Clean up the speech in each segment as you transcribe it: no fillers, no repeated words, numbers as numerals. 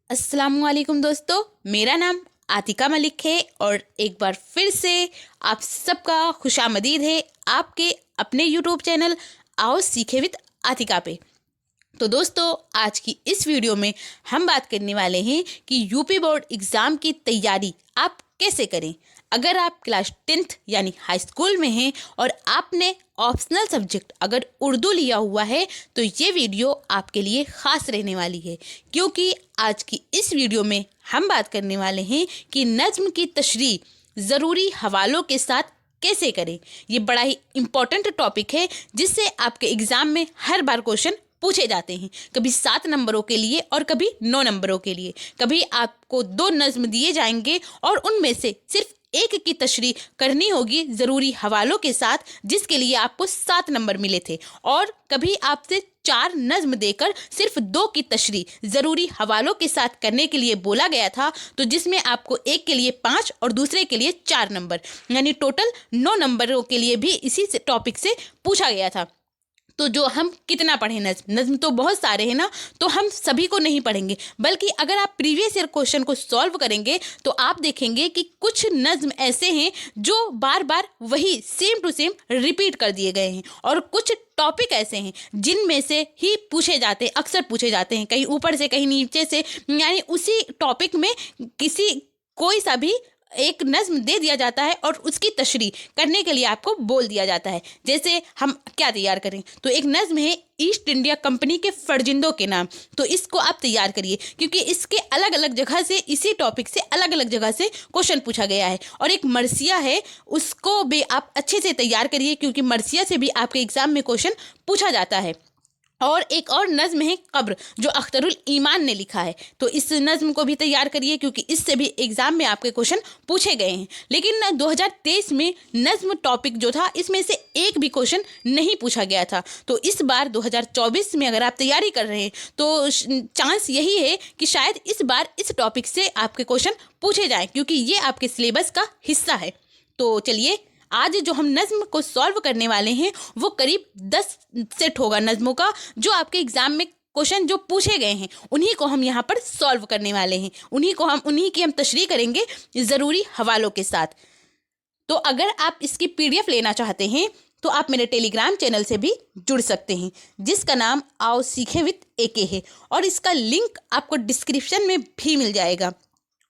अस्सलामुअलैकुम दोस्तों, मेरा नाम आतिका मलिक है और एक बार फिर से आप सबका खुशामदीद है आपके अपने यूट्यूब चैनल आओ सीखे विद आतिका पे। तो दोस्तों, आज की इस वीडियो में हम बात करने वाले हैं कि यूपी बोर्ड एग्ज़ाम की तैयारी आप कैसे करें। अगर आप क्लास 10th यानी हाई स्कूल में हैं और आपने ऑप्शनल सब्जेक्ट अगर उर्दू लिया हुआ है तो ये वीडियो आपके लिए ख़ास रहने वाली है, क्योंकि आज की इस वीडियो में हम बात करने वाले हैं कि नज़्म की तशरीह ज़रूरी हवालों के साथ कैसे करें। ये बड़ा ही इम्पोर्टेंट टॉपिक है जिससे आपके एग्ज़ाम में हर बार क्वेश्चन पूछे जाते हैं, कभी 7 नंबरों के लिए और कभी 9 नंबरों के लिए। कभी आपको 2 नज़्म दिए जाएंगे और उनमें से सिर्फ एक की तशरीह करनी होगी ज़रूरी हवालों के साथ, जिसके लिए आपको 7 नंबर मिले थे। और कभी आपसे 4 नज़्म देकर सिर्फ 2 की तशरीह ज़रूरी हवालों के साथ करने के लिए बोला गया था, तो जिसमें आपको एक के लिए 5 और दूसरे के लिए 4 नंबर, यानी टोटल 9 नंबरों के लिए भी इसी टॉपिक से पूछा गया था। तो जो हम कितना पढ़ें, नज़्म तो बहुत सारे हैं ना, तो हम सभी को नहीं पढ़ेंगे, बल्कि अगर आप प्रीवियस ईयर क्वेश्चन को सॉल्व करेंगे तो आप देखेंगे कि कुछ नज़्म ऐसे हैं जो बार बार वही सेम टू सेम रिपीट कर दिए गए हैं, और कुछ टॉपिक ऐसे हैं जिनमें से ही पूछे जाते हैं, अक्सर पूछे जाते हैं, कहीं ऊपर से कहीं नीचे से, यानी उसी टॉपिक में कोई सा भी एक नज़्म दे दिया जाता है और उसकी तशरीह करने के लिए आपको बोल दिया जाता है। जैसे हम क्या तैयार करें, तो एक नज़्म है ईस्ट इंडिया कंपनी के फर्जिंदों के नाम, तो इसको आप तैयार करिए, क्योंकि इसके अलग अलग जगह से, इसी टॉपिक से अलग अलग जगह से क्वेश्चन पूछा गया है। और एक मरसिया है, उसको भी आप अच्छे से तैयार करिए, क्योंकि मरसिया से भी आपके एग्ज़ाम में क्वेश्चन पूछा जाता है। और एक और नज़्म है कब्र, जो अख्तरुल ईमान ने लिखा है, तो इस नज़्म को भी तैयार करिए, क्योंकि इससे भी एग्ज़ाम में आपके क्वेश्चन पूछे गए हैं। लेकिन 2023 में नज़्म टॉपिक जो था, इसमें से एक भी क्वेश्चन नहीं पूछा गया था। तो इस बार 2024 में अगर आप तैयारी कर रहे हैं तो चांस यही है कि शायद इस बार इस टॉपिक से आपके क्वेश्चन पूछे जाएँ, क्योंकि ये आपके सिलेबस का हिस्सा है। तो चलिए, आज जो हम नज़्म को सॉल्व करने वाले हैं वो करीब 10 सेट होगा नज़्मों का, जो आपके एग्ज़ाम में क्वेश्चन जो पूछे गए हैं उन्हीं को हम यहाँ पर सॉल्व करने वाले हैं, उन्हीं की हम तशरीह करेंगे ज़रूरी हवालों के साथ। तो अगर आप इसकी PDF लेना चाहते हैं तो आप मेरे टेलीग्राम चैनल से भी जुड़ सकते हैं, जिसका नाम आओ सीखे विद AK है, और इसका लिंक आपको डिस्क्रिप्शन में भी मिल जाएगा।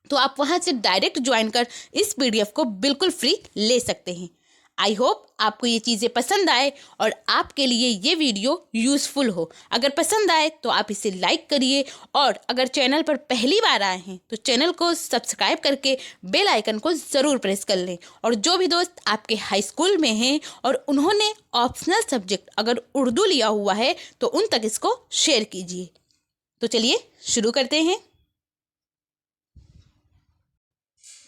तो आप वहाँ से डायरेक्ट ज्वाइन कर इस PDF को बिल्कुल फ्री ले सकते हैं। आई होप आपको ये चीज़ें पसंद आए और आपके लिए ये वीडियो यूज़फुल हो। अगर पसंद आए तो आप इसे लाइक करिए, और अगर चैनल पर पहली बार आए हैं तो चैनल को सब्सक्राइब करके बेल आइकन को ज़रूर प्रेस कर लें। और जो भी दोस्त आपके हाई स्कूल में हैं और उन्होंने ऑप्शनल सब्जेक्ट अगर उर्दू लिया हुआ है तो उन तक इसको शेयर कीजिए। तो चलिए शुरू करते हैं।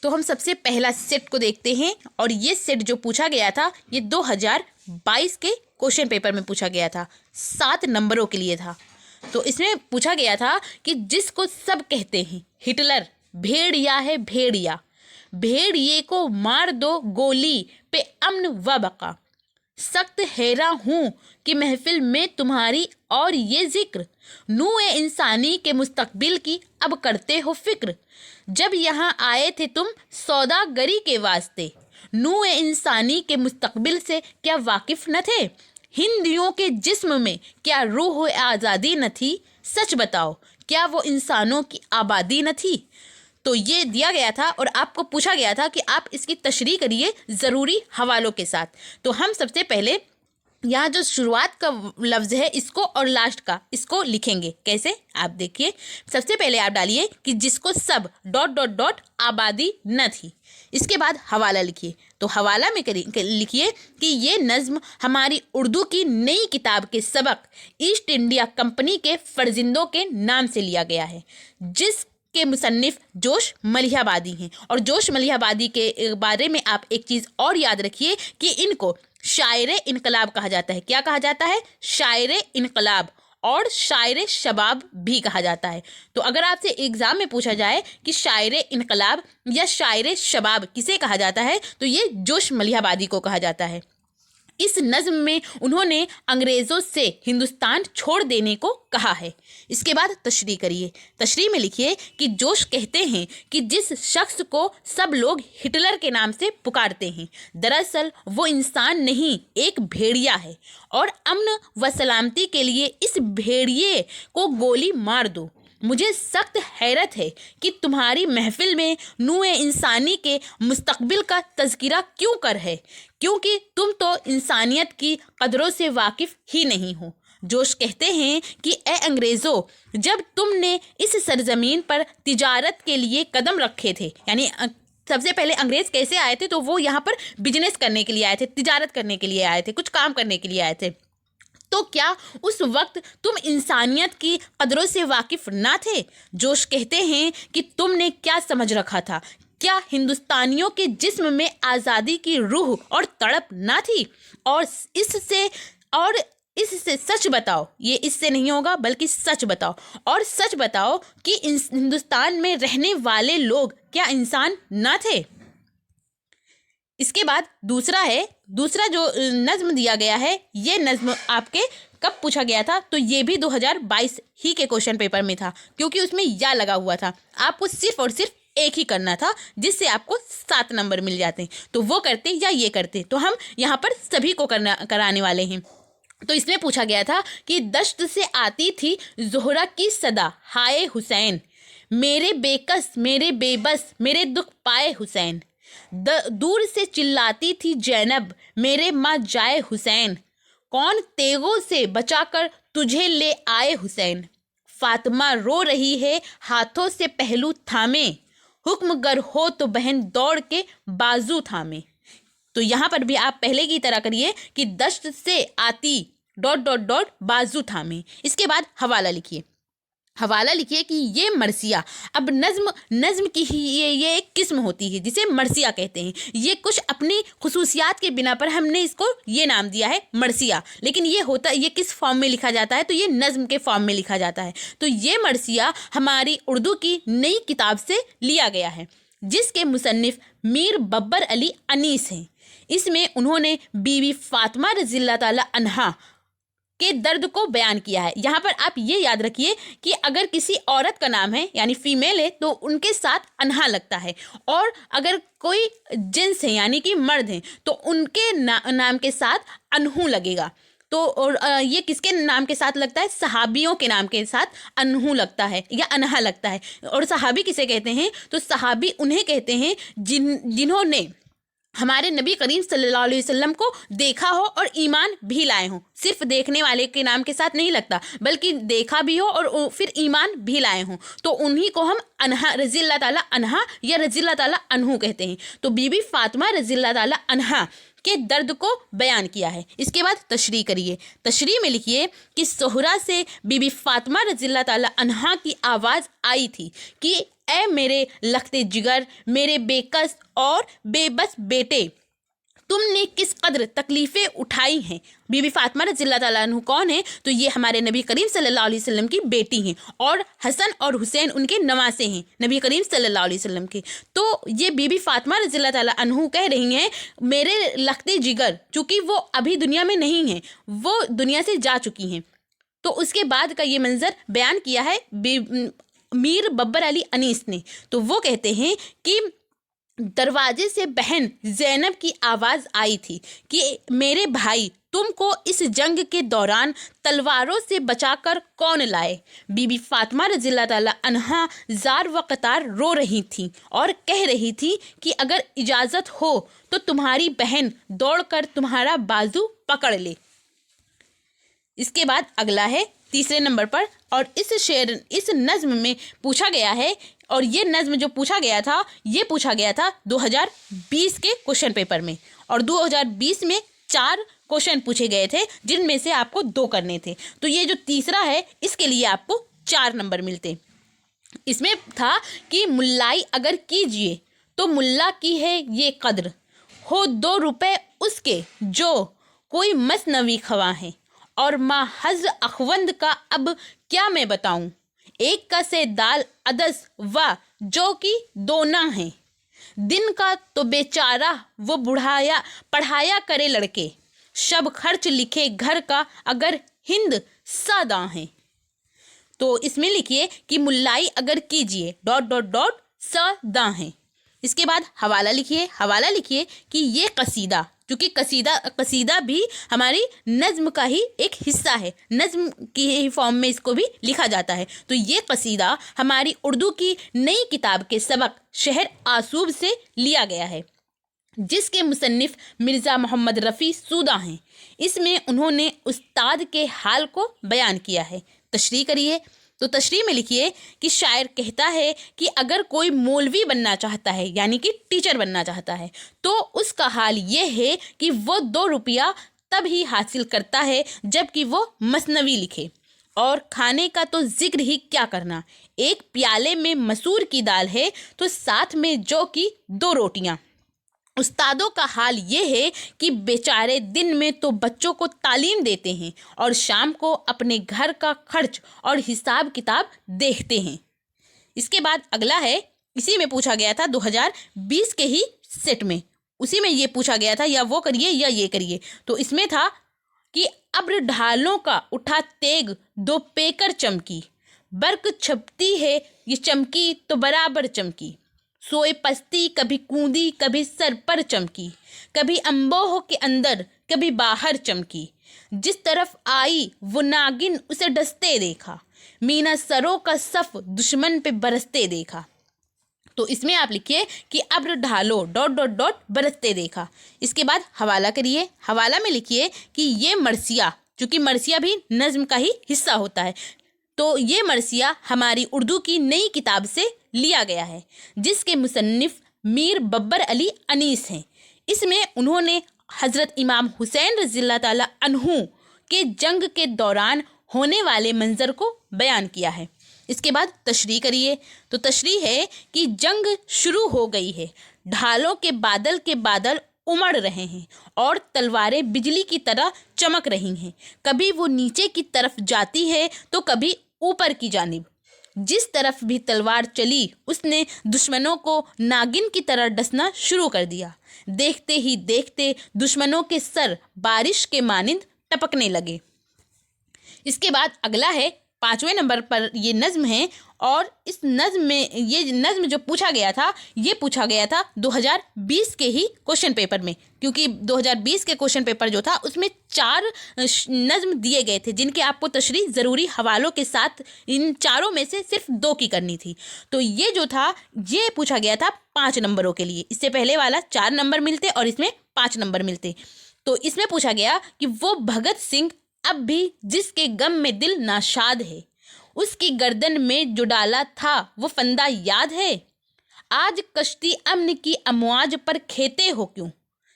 तो हम सबसे पहला सेट को देखते हैं, और ये सेट जो पूछा गया था ये 2022 के क्वेश्चन पेपर में पूछा गया था, 7 नंबरों के लिए था। तो इसमें पूछा गया था कि जिसको सब कहते हैं हिटलर, भेड़िया है भेड़िया, भेड़िए को मार दो गोली पे अमन व बका, सख्त हैरा हूँ कि महफिल में तुम्हारी और ये जिक्र, नूए इंसानी के मुस्तकबिल की अब करते हो फिक्र, जब यहाँ आए थे तुम सौदागरी के वास्ते, नूए इंसानी के मुस्तकबिल से क्या वाकिफ न थे, हिंदियों के जिस्म में क्या रूह आज़ादी न थी, सच बताओ क्या वो इंसानों की आबादी न थी। तो ये दिया गया था और आपको पूछा गया था कि आप इसकी तशरीह करिए ज़रूरी हवालों के साथ। तो हम सबसे पहले यहाँ जो शुरुआत का लफ्ज़ है इसको और लास्ट का इसको लिखेंगे। कैसे, आप देखिए। सबसे पहले आप डालिए कि जिसको सब ... आबादी न थी, इसके बाद हवाला लिखिए। तो हवाला में लिखिए कि ये नज़्म हमारी उर्दू की नई किताब के सबक ईस्ट इंडिया कंपनी के फर्जिंदों के नाम से लिया गया है, जिसके मुसन्निफ जोश मलिहाबादी हैं। और जोश मलिहाबादी के बारे में आप एक चीज़ और याद रखिए कि इनको शायरे इनकलाब कहा जाता है। क्या कहा जाता है? शायरे इनकलाब, और शायरे शबाब भी कहा जाता है। तो अगर आपसे एग्ज़ाम में पूछा जाए कि शायरे इनकलाब या शायरे शबाब किसे कहा जाता है, तो ये जोश मलिहाबादी को कहा जाता है। इस नज्म में उन्होंने अंग्रेज़ों से हिंदुस्तान छोड़ देने को कहा है। इसके बाद तशरीह करिए। तशरीह में लिखिए कि जोश कहते हैं कि जिस शख्स को सब लोग हिटलर के नाम से पुकारते हैं, दरअसल वो इंसान नहीं, एक भेड़िया है, और अमन व सलामती के लिए इस भेड़िए को गोली मार दो। मुझे सख्त हैरत है कि तुम्हारी महफिल में नूए इंसानी के मुस्तकबिल का तज़किरा क्यों कर है, क्योंकि तुम तो इंसानियत की कदरों से वाकिफ़ ही नहीं हो। जोश कहते हैं कि ए अंग्रेज़ों, जब तुमने इस सरजमीन पर तिजारत के लिए कदम रखे थे, यानी सबसे पहले अंग्रेज़ कैसे आए थे, तो वो यहाँ पर बिजनेस करने के लिए आए थे, तिजारत करने के लिए आए थे, कुछ काम करने के लिए आए थे। तो क्या उस वक्त तुम इंसानियत की कदरों से वाकिफ़ ना थे? जोश कहते हैं कि तुमने क्या समझ रखा था? क्या हिंदुस्तानियों के जिस्म में आज़ादी की रूह और तड़प ना थी? और इससे सच बताओ, ये इससे नहीं होगा बल्कि सच बताओ, और सच बताओ कि हिंदुस्तान में रहने वाले लोग क्या इंसान ना थे? इसके बाद दूसरा जो नज़्म दिया गया है, ये नज़्म आपके कब पूछा गया था, तो ये भी 2022 ही के क्वेश्चन पेपर में था, क्योंकि उसमें या लगा हुआ था। आपको सिर्फ और सिर्फ एक ही करना था, जिससे आपको 7 नंबर मिल जाते। तो वो करते या ये करते, तो हम यहाँ पर सभी को कराने वाले हैं। तो इसमें पूछा गया था कि दश्त से आती थी ज़ोहरा की सदा, हाय हुसैन, मेरे बेकस मेरे बेबस मेरे दुख पाए हुसैन। दूर से चिल्लाती थी जैनब, मेरे माँ जाए हुसैन, कौन तेगों से बचाकर तुझे ले आए हुसैन। फातिमा रो रही है हाथों से पहलू थामे, हुक्म गर हो तो बहन दौड़ के बाजू थामे। तो यहाँ पर भी आप पहले की तरह करिए कि दश्त से आती ... बाजू थामे। इसके बाद हवाला लिखिए कि ये मरसिया, अब नज़्म की ही ये एक किस्म होती है जिसे मरसिया कहते हैं। ये कुछ अपनी खुसूसियात के बिना पर हमने इसको ये नाम दिया है मरसिया, लेकिन ये किस फॉर्म में लिखा जाता है, तो ये नज़्म के फॉर्म में लिखा जाता है। तो ये मरसिया हमारी उर्दू की नई किताब से लिया गया है, जिसके मुसन्निफ मीर बब्बर अली अनीस हैं। इसमें उन्होंने बीबी फातिमा रज़ियल्लाहु ताला अन्हा के दर्द को बयान किया है। यहाँ पर आप ये याद रखिए कि अगर किसी औरत का नाम है यानी फीमेल है तो उनके साथ अन्हा लगता है, और अगर कोई जिन्स है यानी कि मर्द हैं तो उनके नाम के साथ अनहू लगेगा। तो और ये किसके नाम के साथ लगता है? सहाबियों के नाम के साथ अनहू लगता है या अनहा लगता है। और सहाबी किसे कहते हैं? तो सहाबी उन्हें कहते हैं जिन्होंने हमारे नबी करीम सल्लल्लाहु अलैहि वसल्लम को देखा हो और ईमान भी लाए हों। सिर्फ देखने वाले के नाम के साथ नहीं लगता, बल्कि देखा भी हो और फिर ईमान भी लाए हों, तो उन्हीं को हम अनहा रज़ियल्लाहु ताला अन्हा या रज़ियल्लाहु ताला अन्हु कहते हैं। तो बीबी फातिमा रज़ियल्लाहु ताला अन्हा के दर्द को बयान किया है। इसके बाद तशरीह करिए। तशरीह में लिखिए कि सोहरा से बीबी फातिमा रज़ियल्लाहु ताला अन्हा की आवाज़ आई थी कि ए मेरे लखते जिगर, मेरे बेकस और बेबस बेटे, तुमने किस कदर तकलीफ़ें उठाई हैं। बीबी फातिमा रज़ियल्लाहु ताला अन्हु कौन है? तो ये हमारे नबी करीम सल्लल्लाहु अलैहि वसल्लम की बेटी हैं, और हसन और हुसैन उनके नवासे हैं नबी करीम सल्लल्लाहु अलैहि वसल्लम के। तो ये बीबी फातिमा रज़ियल्लाहु ताला अन्हु कह रही हैं मेरे लखते जिगर, चूँकि वो अभी दुनिया में नहीं हैं, वो दुनिया से जा चुकी हैं। तो उसके बाद का ये मंजर बयान किया है मीर बब्बर अली अनीस ने। तो वो कहते हैं कि दरवाजे से बहन ज़ैनब की आवाज़ आई थी कि मेरे भाई, तुमको इस जंग के दौरान तलवारों से बचाकर कौन लाए। बीबी फातिमा रज़ियल्लाहु ताला अन्हा जार व कतार रो रही थी और कह रही थी कि अगर इजाज़त हो तो तुम्हारी बहन दौड़कर तुम्हारा बाजू पकड़ ले। इसके बाद अगला है तीसरे नंबर पर, और इस नज़्म में पूछा गया है, और ये नज़्म जो पूछा गया था ये पूछा गया था 2020 के क्वेश्चन पेपर में, और 2020 में 4 क्वेश्चन पूछे गए थे जिनमें से आपको 2 करने थे। तो ये जो तीसरा है इसके लिए आपको 4 नंबर मिलते। इसमें था कि मुल्लाई अगर कीजिए तो मुल्ला की है ये कद्र, हो 2 रुपए उसके जो कोई मसनवी खवा है, और माँ हज़ अखवंद का अब क्या मैं बताऊं, एक का से दाल अदस व जो कि 2 ना है, दिन का तो बेचारा वो पढ़ाया करे लड़के, शब खर्च लिखे घर का अगर हिंद सादा है। तो इसमें लिखिए कि मुल्लाई अगर कीजिए डॉट डॉट डॉट सादा है। इसके बाद हवाला लिखिए कि ये कसीदा, क्योंकि कसीदा भी हमारी नज़्म का ही एक हिस्सा है, नज़्म की फॉर्म में इसको भी लिखा जाता है। तो ये कसीदा हमारी उर्दू की नई किताब के सबक शहर आसूब से लिया गया है, जिसके मुसन्निफ मिर्ज़ा मोहम्मद रफ़ी सूदा हैं। इसमें उन्होंने उस्ताद के हाल को बयान किया है। तशरीह करिए। तो तशरीह में लिखिए कि शायर कहता है कि अगर कोई मौलवी बनना चाहता है, यानी कि टीचर बनना चाहता है, तो उसका हाल ये है कि वो 2 रुपया तब ही हासिल करता है जबकि वो मसनवी लिखे। और खाने का तो जिक्र ही क्या करना, एक प्याले में मसूर की दाल है तो साथ में जौ की 2 रोटियां। उस्तादों का हाल ये है कि बेचारे दिन में तो बच्चों को तालीम देते हैं और शाम को अपने घर का खर्च और हिसाब किताब देखते हैं। इसके बाद अगला है, इसी में पूछा गया था 2020 के ही सेट में, उसी में ये पूछा गया था या वो करिए या ये करिए। तो इसमें था कि अब्र ढालों का उठा तेग 2 पेकर चमकी, बर्क छपती है ये चमकी तो बराबर चमकी, सोए पस्ती कभी कूदी कभी सर पर चमकी, कभी अम्बोह के अंदर कभी बाहर चमकी, जिस तरफ आई वो नागिन उसे डसते देखा, मीना सरों का सफ दुश्मन पे बरसते देखा। तो इसमें आप लिखिए कि अब्र ढालो डॉट डॉट डॉट बरसते देखा। इसके बाद हवाला करिए। हवाला में लिखिए कि ये मरसिया, चूँकि मरसिया भी नज़्म का ही हिस्सा होता है, तो ये मरसिया हमारी उर्दू की नई किताब से लिया गया है, जिसके मुसन्निफ मीर बब्बर अली अनीस हैं। इसमें उन्होंने हज़रत इमाम हुसैन रज़ियल्लाहु ताला अन्हु के जंग के दौरान होने वाले मंजर को बयान किया है। इसके बाद तशरीह करिए। तो तशरीह है कि जंग शुरू हो गई है, ढालों के बादल उमड़ रहे हैं और तलवारें बिजली की तरह चमक रही हैं, कभी वो नीचे की तरफ जाती है तो कभी ऊपर की जानिब। जिस तरफ भी तलवार चली उसने दुश्मनों को नागिन की तरह डसना शुरू कर दिया। देखते ही देखते दुश्मनों के सर बारिश के मानिंद टपकने लगे। इसके बाद अगला है 5वें नंबर पर ये नज़्म है, और इस नज़्म में ये नज़्म जो पूछा गया था, ये पूछा गया था 2020 के ही क्वेश्चन पेपर में, क्योंकि 2020 के क्वेश्चन पेपर जो था उसमें 4 नज़्म दिए गए थे, जिनके आपको तशरीह ज़रूरी हवालों के साथ इन चारों में से सिर्फ 2 की करनी थी। तो ये जो था ये पूछा गया था 5 नंबरों के लिए। इससे पहले वाला 4 नंबर मिलते और इसमें 5 नंबर मिलते। तो इसमें पूछा गया कि वो भगत सिंह अब भी जिसके गम में दिल नाशाद है, उसकी गर्दन में जो डाला था वो फंदा याद है। आज कश्ती अमन की अमवाज पर खेते हो क्यों,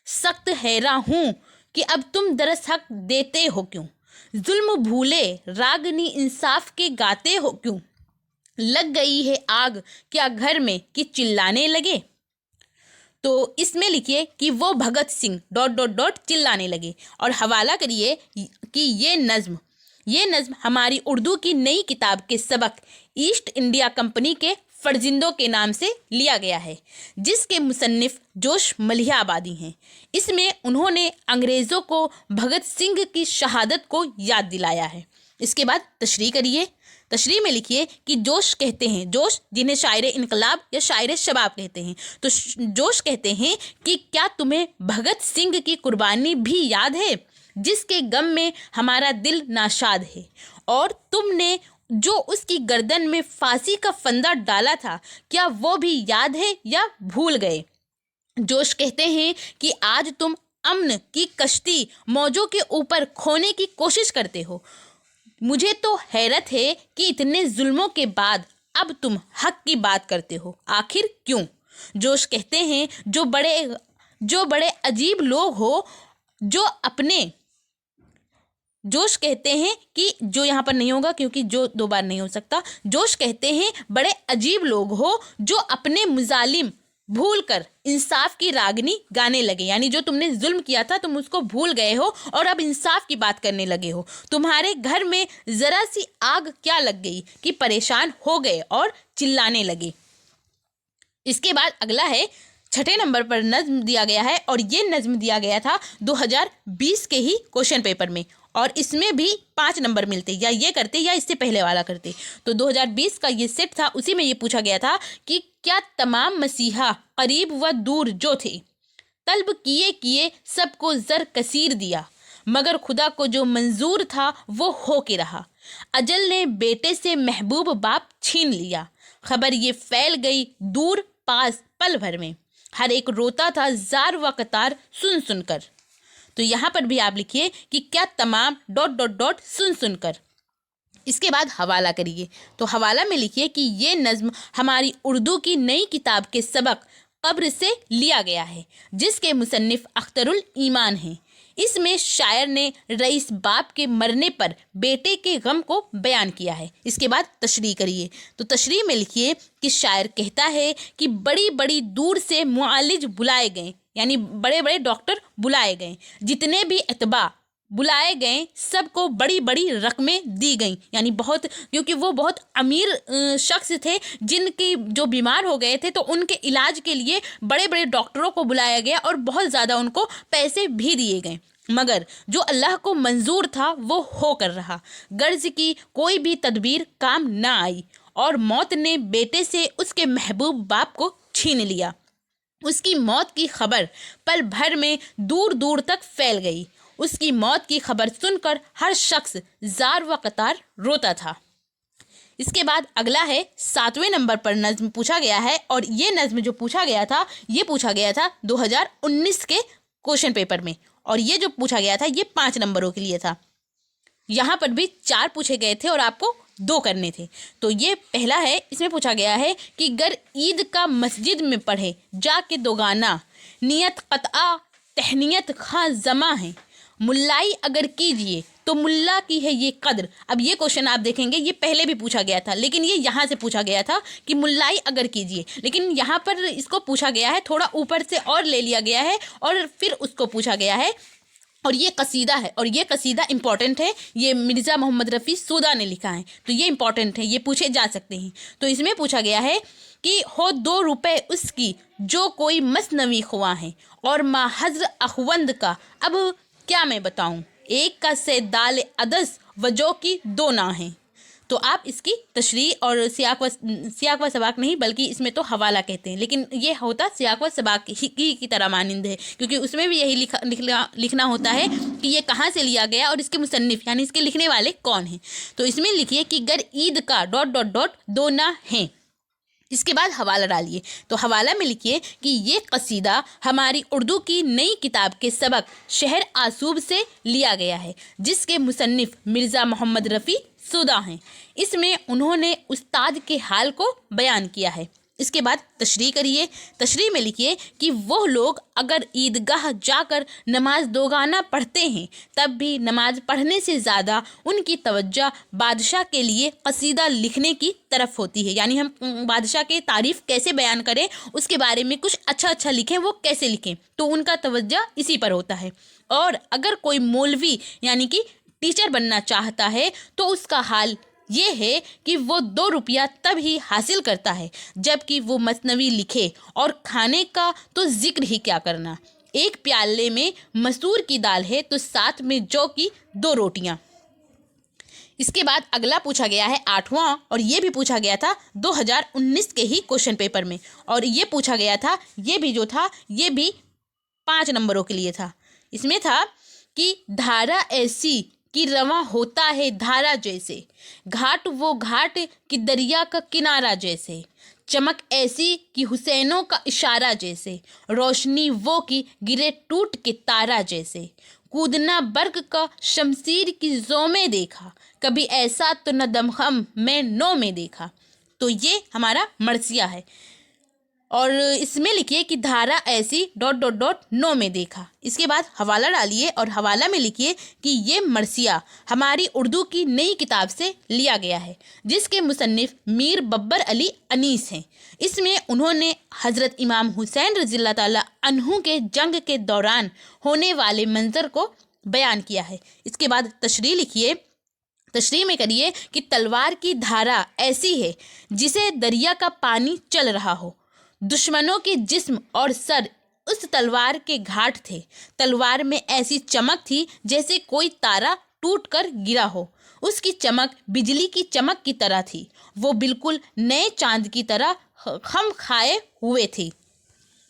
सख्त हैरान हूँ कि अब तुम दरस हक देते हो क्यों। जुल्म भूले रागनी इंसाफ के गाते हो क्यों, लग गई है आग क्या घर में कि चिल्लाने लगे। तो इसमें लिखिए कि वो Bhagat Singh dot dot dot चिल्लाने लगे, और हवाला करिए कि ये नज़्म हमारी उर्दू की नई किताब के सबक ईस्ट इंडिया कंपनी के फर्जिंदों के नाम से लिया गया है, जिसके मुसन्निफ जोश मलिहाबादी हैं। इसमें उन्होंने अंग्रेज़ों को भगत सिंह की शहादत को याद दिलाया है। इसके बाद तशरीह करिए। तशरीह में लिखिए कि जोश कहते हैं, जोश जिन्हें शायर इनकलाब या शायर शबाब कहते हैं, तो जोश कहते हैं कि क्या तुम्हें भगत सिंह की कुर्बानी भी याद है, जिसके गम में हमारा दिल नाशाद है, और तुमने जो उसकी गर्दन में फांसी का फंदा डाला था, क्या वो भी याद है या भूल गए। जोश कहते हैं कि आज तुम अमन की कश्ती मौजों के ऊपर खोने की कोशिश करते हो। मुझे तो हैरत है कि इतने जुल्मों के बाद अब तुम हक की बात करते हो, आखिर क्यों। जोश कहते हैं जो बड़े अजीब लोग हो, जोश कहते हैं कि जो यहाँ पर नहीं होगा क्योंकि जो 2 बार नहीं हो सकता। जोश कहते हैं बड़े अजीब लोग हो जो अपने मुजालिम भूल कर इंसाफ की रागनी गाने लगे, यानी जो तुमने जुल्म किया था तुम उसको भूल गए हो और अब इंसाफ की बात करने लगे हो। तुम्हारे घर में ज़रा सी आग क्या लग गई कि परेशान हो गए और चिल्लाने लगे। इसके बाद अगला है छठे नंबर पर नज्म दिया गया है और ये नज्म दिया गया था 2020 के ही क्वेश्चन पेपर में, और इसमें भी 5 नंबर मिलते, या ये करते या इससे पहले वाला करते। तो 2020 का ये सेट था, उसी में ये पूछा गया था कि क्या तमाम मसीहा करीब व दूर जो थे, तलब किए किए सबको ज़र कसीर दिया, मगर खुदा को जो मंजूर था वो हो के रहा। अजल ने बेटे से महबूब बाप छीन लिया, खबर ये फैल गई दूर पास पल भर में। हर एक रोता था जार व कतार सुन सुनकर। तो यहाँ पर भी आप लिखिए कि क्या तमाम ... सुन सुनकर। इसके बाद हवाला करिए। तो हवाला में लिखिए कि ये नज़्म हमारी उर्दू की नई किताब के सबक कब्र से लिया गया है, जिसके मुसन्निफ अख्तरुल ईमान हैं। इसमें शायर ने रईस बाप के मरने पर बेटे के गम को बयान किया है। इसके बाद तशरीह करिए। तो तशरीह में लिखिए कि शायर कहता है कि बड़ी बड़ी दूर से मुआलिज बुलाए गए, यानी बड़े बड़े डॉक्टर बुलाए गए, जितने भी अतबा बुलाए गए सबको बड़ी बड़ी रकमें दी गई, यानी बहुत, क्योंकि वो बहुत अमीर शख्स थे जिनकी जो बीमार हो गए थे, तो उनके इलाज के लिए बड़े बड़े डॉक्टरों को बुलाया गया और बहुत ज़्यादा उनको पैसे भी दिए गए, मगर जो अल्लाह को मंजूर था वो हो कर रहा। गर्ज की कोई भी तदबीर काम ना आई और मौत ने बेटे से उसके महबूब बाप को छीन लिया। उसकी मौत की खबर पल भर में दूर दूर तक फैल गई। उसकी मौत की खबर सुनकर हर शख्स जार व कतार रोता था। इसके बाद अगला है 7वें नंबर पर नज़्म पूछा गया है, और ये नज़्म जो पूछा गया था ये पूछा गया था 2019 के क्वेश्चन पेपर में, और ये जो पूछा गया था ये 5 नंबरों के लिए था। यहाँ पर भी 4 पूछे गए थे और आपको 2 करने थे। तो ये पहला है, इसमें पूछा गया है कि गर ईद का मस्जिद में पढ़े जाके दो गाना, नियत कतआ तहनीयत खां जमा है, मुल्लाई अगर कीजिए तो मुल्ला की है ये कद्र। अब ये क्वेश्चन आप देखेंगे ये पहले भी पूछा गया था, लेकिन ये यहाँ से पूछा गया था कि मुल्लाई अगर कीजिए, लेकिन यहाँ पर इसको पूछा गया है थोड़ा ऊपर से और ले लिया गया है और फिर उसको पूछा गया है। और ये कसीदा है, और ये कसीदा इम्पॉर्टेंट है, ये मिर्ज़ा मोहम्मद रफ़ी सूदा ने लिखा है, तो ये इम्पॉर्टेंट है, ये पूछे जा सकते हैं। तो इसमें पूछा गया है कि हो 2 रुपए उसकी जो कोई मसनवी खुआ है, और माँ हज़्र अखवंद का अब क्या मैं बताऊं, एक का से दाल अदस वजो की 2 ना हैं। तो आप इसकी तशरीह और सियाक व सबाक नहीं, बल्कि इसमें तो हवाला कहते हैं, लेकिन ये होता सियाक व सबाक की तरह मानिंद है, क्योंकि उसमें भी यही लिखना होता है कि ये कहाँ से लिया गया और इसके मुसन्निफ यानी इसके लिखने वाले कौन हैं। तो इसमें लिखिए कि गर ईद का ... 2 ना हैं। इसके बाद हवाला डालिए। तो हवाला में लिखिए कि ये कसीदा हमारी उर्दू की नई किताब के सबक शहर आसूब से लिया गया है, जिसके मुसन्निफ मिर्ज़ा मोहम्मद रफ़ी सूदा हैं। इसमें उन्होंने उस्ताद के हाल को बयान किया है। इसके बाद तशरीह करिए। तशरीह में लिखिए कि वो लोग अगर ईदगाह जाकर नमाज दोगाना पढ़ते हैं, तब भी नमाज पढ़ने से ज़्यादा उनकी तवज्जो बादशाह के लिए कसीदा लिखने की तरफ होती है, यानी हम बादशाह के तारीफ़ कैसे बयान करें, उसके बारे में कुछ अच्छा लिखें, वो कैसे लिखें, तो उनका तवज्जो इसी पर होता है। और अगर कोई मौलवी यानी कि टीचर बनना चाहता है, तो उसका हाल ये है कि वो 2 रुपया तब ही हासिल करता है जबकि वो मसनवी लिखे, और खाने का तो जिक्र ही क्या करना। एक प्याले में मसूर की दाल है तो साथ में जौ की 2 रोटियां। इसके बाद अगला पूछा गया है 8वां, और ये भी पूछा गया था 2019 के ही क्वेश्चन पेपर में, और ये पूछा गया था, ये भी जो था ये भी 5 नंबरों के लिए था। इसमें था कि धारा ऐसी कि रवां होता है धारा जैसे, घाट वो घाट कि दरिया का किनारा जैसे, चमक ऐसी कि हुसैनों का इशारा जैसे, रोशनी वो कि गिरे टूट के तारा जैसे, कूदना बर्ग का शमशीर की ज़ो में देखा, कभी ऐसा तो न दमखम मैं नौ में देखा। तो ये हमारा मरसिया है, और इसमें लिखिए कि धारा ऐसी ... नौ में देखा। इसके बाद हवाला डालिए, और हवाला में लिखिए कि ये मरसिया हमारी उर्दू की नई किताब से लिया गया है, जिसके मुसन्निफ मीर बब्बर अली अनीस हैं। इसमें उन्होंने हज़रत इमाम हुसैन रज़ियल्लाहु ताला अन्हु के जंग के दौरान होने वाले मंजर को बयान किया है। इसके बाद तशरीह लिखिए। तशरीह में करिए कि तलवार की धारा ऐसी है जिसे दरिया का पानी चल रहा हो, دشمنوں کے جسم اور سر اس تلوار کے گھاٹ تھے. تلوار میں ایسی چمک تھی جیسے کوئی تارا ٹوٹ کر گرا ہو. اس کی چمک بجلی کی چمک کی طرح تھی. وہ بالکل نئے چاند کی طرح خم کھائے ہوئے تھی.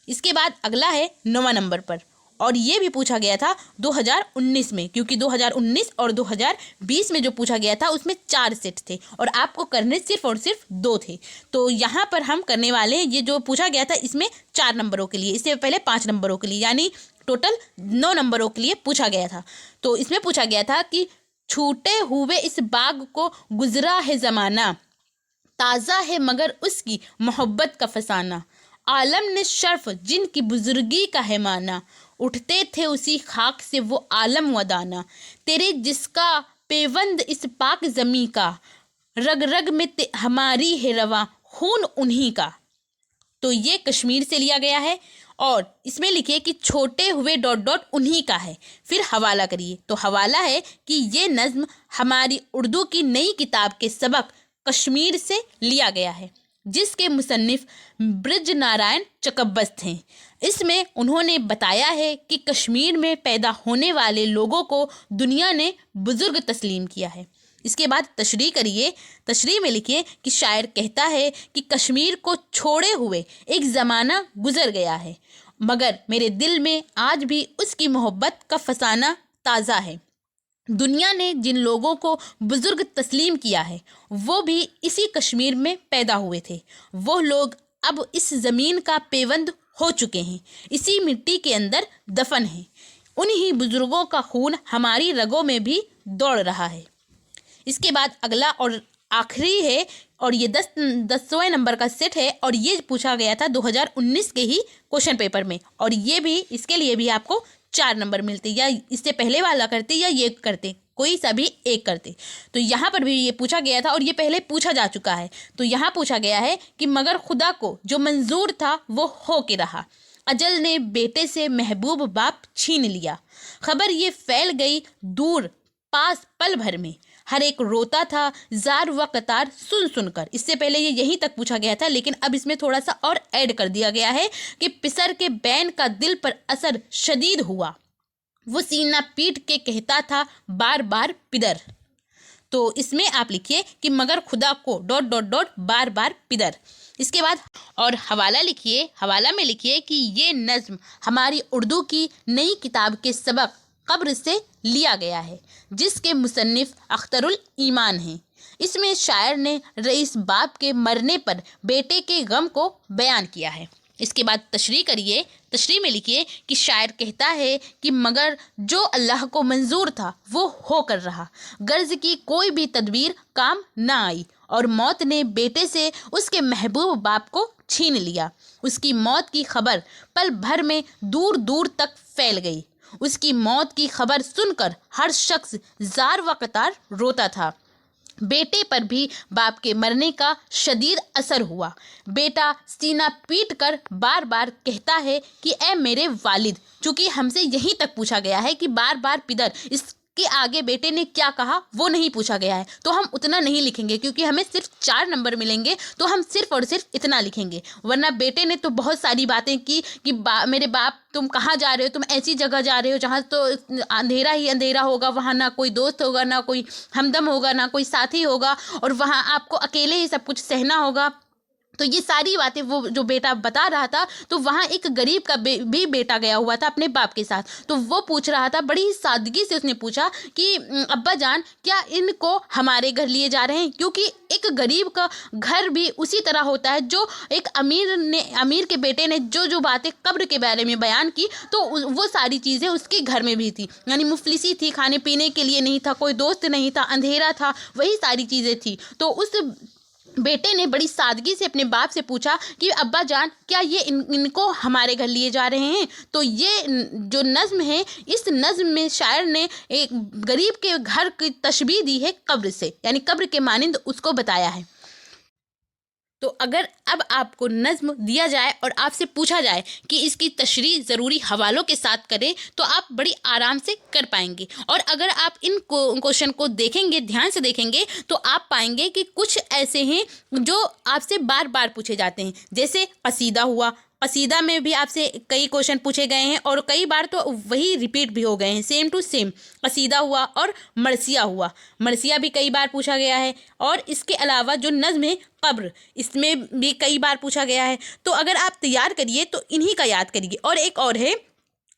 اس کے بعد اگلا ہے 9 نمبر پر، اور یہ بھی پوچھا گیا تھا 2019 میں، کیونکہ 2019 اور 2020 میں جو پوچھا گیا تھا اس میں 4 سیٹ تھے اور آپ کو کرنے صرف اور صرف 2 تھے. تو یہاں پر ہم کرنے والے ہیں، یہ جو پوچھا گیا تھا اس میں 4 نمبروں کے لیے، اس سے پہلے 5 نمبروں کے لیے، یعنی ٹوٹل 9 نمبروں کے لیے پوچھا گیا تھا. تو اس میں پوچھا گیا تھا کہ چھوٹے ہوئے اس باغ کو گزرا ہے زمانہ، تازہ ہے مگر اس کی محبت کا فسانہ. عالم نے شرف جن کی بزرگی کا ہے مانا، اٹھتے تھے اسی خاک سے وہ عالم و دانا. تیرے جس کا پیوند اس پاک زمیں کا، رگ رگ میں ہماری ہے رواں خون انہی کا. تو یہ کشمیر سے لیا گیا ہے، اور اس میں لکھیے کہ چھوٹے ہوئے ... انہی کا ہے. پھر حوالہ کریے، تو حوالہ ہے کہ یہ نظم ہماری اردو کی نئی کتاب کے سبق کشمیر سے لیا گیا ہے، جس کے مصنف برج نارائن چکبست ہیں. اس میں انہوں نے بتایا ہے کہ کشمیر میں پیدا ہونے والے لوگوں کو دنیا نے بزرگ تسلیم کیا ہے. اس کے بعد تشریح کریے. تشریح میں لکھیے کہ شاعر کہتا ہے کہ کشمیر کو چھوڑے ہوئے ایک زمانہ گزر گیا ہے، مگر میرے دل میں آج بھی اس کی محبت کا فسانہ تازہ ہے. دنیا نے جن لوگوں کو بزرگ تسلیم کیا ہے وہ بھی اسی کشمیر میں پیدا ہوئے تھے. وہ لوگ اب اس زمین کا پیوند ہو چکے ہیں، اسی مٹی کے اندر دفن ہیں. انہی بزرگوں کا خون ہماری رگوں میں بھی دوڑ رہا ہے. اس کے بعد اگلا اور آخری ہے، اور یہ 10ویں نمبر کا سیٹ ہے، اور یہ پوچھا گیا تھا 2019 کے ہی کوشچن پیپر میں، اور یہ بھی اس کے لیے بھی آپ کو 4 نمبر ملتے، یا اس سے پہلے والا کرتے یا یہ کرتے، کوئی سا بھی ایک کرتے. تو یہاں پر بھی یہ پوچھا گیا تھا، اور یہ پہلے پوچھا جا چکا ہے. تو یہاں پوچھا گیا ہے کہ مگر خدا کو جو منظور تھا وہ ہو کے رہا، اجل نے بیٹے سے محبوب باپ چھین لیا. خبر یہ پھیل گئی دور پاس پل بھر میں، ہر ایک روتا تھا زار و قطار سن سن کر. اس سے پہلے یہ یہیں تک پوچھا گیا تھا، لیکن اب اس میں تھوڑا سا اور ایڈ کر دیا گیا ہے کہ پسر کے بین کا دل پر اثر شدید ہوا، وہ سینہ پیٹ کے کہتا تھا بار بار پدر. تو اس میں آپ لکھیے کہ مگر خدا کو ... بار بار پدر. اس کے بعد اور حوالہ لکھیے. حوالہ میں لکھیے کہ یہ نظم ہماری اردو کی نئی کتاب کے سبق قبر سے لیا گیا ہے، جس کے مصنف اختر الایمان ہیں. اس میں شاعر نے رئیس باپ کے مرنے پر بیٹے کے غم کو بیان کیا ہے. اس کے بعد تشریح کریے. تشریح میں لکھیے کہ شاعر کہتا ہے کہ مگر جو اللہ کو منظور تھا وہ ہو کر رہا، غرض کی کوئی بھی تدبیر کام نہ آئی، اور موت نے بیٹے سے اس کے محبوب باپ کو چھین لیا. اس کی موت کی خبر پل بھر میں دور دور تک پھیل گئی. اس کی موت کی خبر سن کر ہر شخص زار و قطار روتا تھا. بیٹے پر بھی باپ کے مرنے کا شدید اثر ہوا. بیٹا سینہ پیٹ کر بار بار کہتا ہے کہ اے میرے والد. چونکہ ہم سے یہیں تک پوچھا گیا ہے کہ بار بار پدر، اس کے آگے بیٹے نے کیا کہا وہ نہیں پوچھا گیا ہے، تو ہم اتنا نہیں لکھیں گے، کیونکہ ہمیں صرف 4 نمبر ملیں گے، تو ہم صرف اور صرف اتنا لکھیں گے. ورنہ بیٹے نے تو بہت ساری باتیں کی کہ میرے باپ تم کہاں جا رہے ہو، تم ایسی جگہ جا رہے ہو جہاں تو اندھیرا ہی اندھیرا ہوگا، وہاں نہ کوئی دوست ہوگا، نہ کوئی ہمدم ہوگا، نہ کوئی ساتھی ہوگا، اور وہاں آپ کو اکیلے ہی سب کچھ سہنا ہوگا. تو یہ ساری باتیں وہ جو بیٹا بتا رہا تھا، تو وہاں ایک غریب کا بھی بیٹا گیا ہوا تھا اپنے باپ کے ساتھ. تو وہ پوچھ رہا تھا، بڑی سادگی سے اس نے پوچھا کہ ابا جان کیا ان کو ہمارے گھر لیے جا رہے ہیں؟ کیونکہ ایک غریب کا گھر بھی اسی طرح ہوتا ہے. جو ایک امیر کے بیٹے نے جو باتیں قبر کے بارے میں بیان کی، تو وہ ساری چیزیں اس کے گھر میں بھی تھی. یعنی مفلسی تھی، کھانے پینے کے لیے نہیں تھا، کوئی دوست نہیں تھا، اندھیرا تھا، وہی ساری چیزیں تھی. تو اس بیٹے نے بڑی سادگی سے اپنے باپ سے پوچھا کہ ابا جان کیا یہ ان کو ہمارے گھر لیے جا رہے ہیں؟ تو یہ جو نظم ہے، اس نظم میں شاعر نے ایک غریب کے گھر کی تشبیہ دی ہے قبر سے، یعنی قبر کے مانند اس کو بتایا ہے. تو اگر अब आपको नज़्म दिया जाए और आपसे पूछा जाए कि इसकी तशरीह ज़रूरी हवालों के साथ करें तो आप बड़ी आराम से कर पाएंगे। और अगर आप इन क्वेश्चन को देखेंगे, ध्यान से देखेंगे, तो आप पाएंगे कि कुछ ऐसे हैं जो आपसे बार बार पूछे जाते हैं। जैसे कसीदा हुआ, कसीदा में भी आपसे कई क्वेश्चन पूछे गए हैं और कई बार तो वही रिपीट भी हो गए हैं, सेम टू सेम। कसीदा हुआ और मरसिया हुआ, मरसिया भी कई बार पूछा गया है। और इसके अलावा जो नज़्म है कब्र, इसमें भी कई बार पूछा गया है। तो अगर आप तैयार करिए तो इन्हीं का याद करिए। और एक और है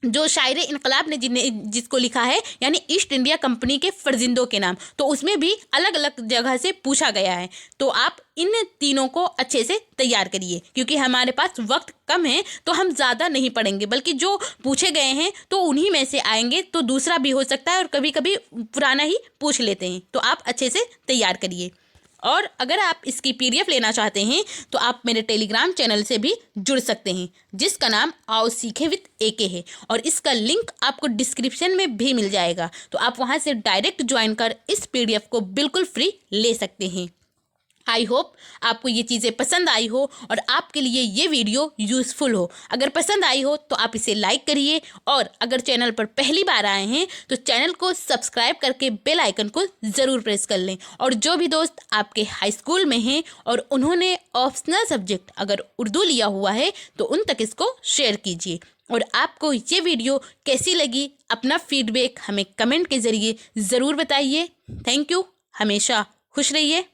जो शायर इनकलाब ने जिसको लिखा है, यानी ईस्ट इंडिया कंपनी के फर्जिंदों के नाम, तो उसमें भी अलग अलग जगह से पूछा गया है। तो आप इन तीनों को अच्छे से तैयार करिए, क्योंकि हमारे पास वक्त कम है तो हम ज़्यादा नहीं पढ़ेंगे, बल्कि जो पूछे गए हैं तो उन्हीं में से आएंगे। तो दूसरा भी हो सकता है और कभी कभी पुराना ही पूछ लेते हैं। तो आप अच्छे से तैयार करिए। और अगर आप इसकी PDF लेना चाहते हैं तो आप मेरे टेलीग्राम चैनल से भी जुड़ सकते हैं, जिसका नाम आओ सीखे विद AK है। और इसका लिंक आपको डिस्क्रिप्शन में भी मिल जाएगा। तो आप वहां से डायरेक्ट ज्वाइन कर इस PDF को बिल्कुल फ्री ले सकते हैं। आई होप आपको ये चीज़ें पसंद आई हो और आपके लिए ये वीडियो यूज़फुल हो। अगर पसंद आई हो तो आप इसे लाइक करिए, और अगर चैनल पर पहली बार आए हैं तो चैनल को सब्सक्राइब करके बेल आइकन को ज़रूर प्रेस कर लें। और जो भी दोस्त आपके हाई स्कूल में हैं और उन्होंने ऑप्शनल सब्जेक्ट अगर उर्दू लिया हुआ है तो उन तक इसको शेयर कीजिए। और आपको ये वीडियो कैसी लगी, अपना फीडबैक हमें कमेंट के ज़रिए ज़रूर बताइए। Thank you. हमेशा खुश रहिए।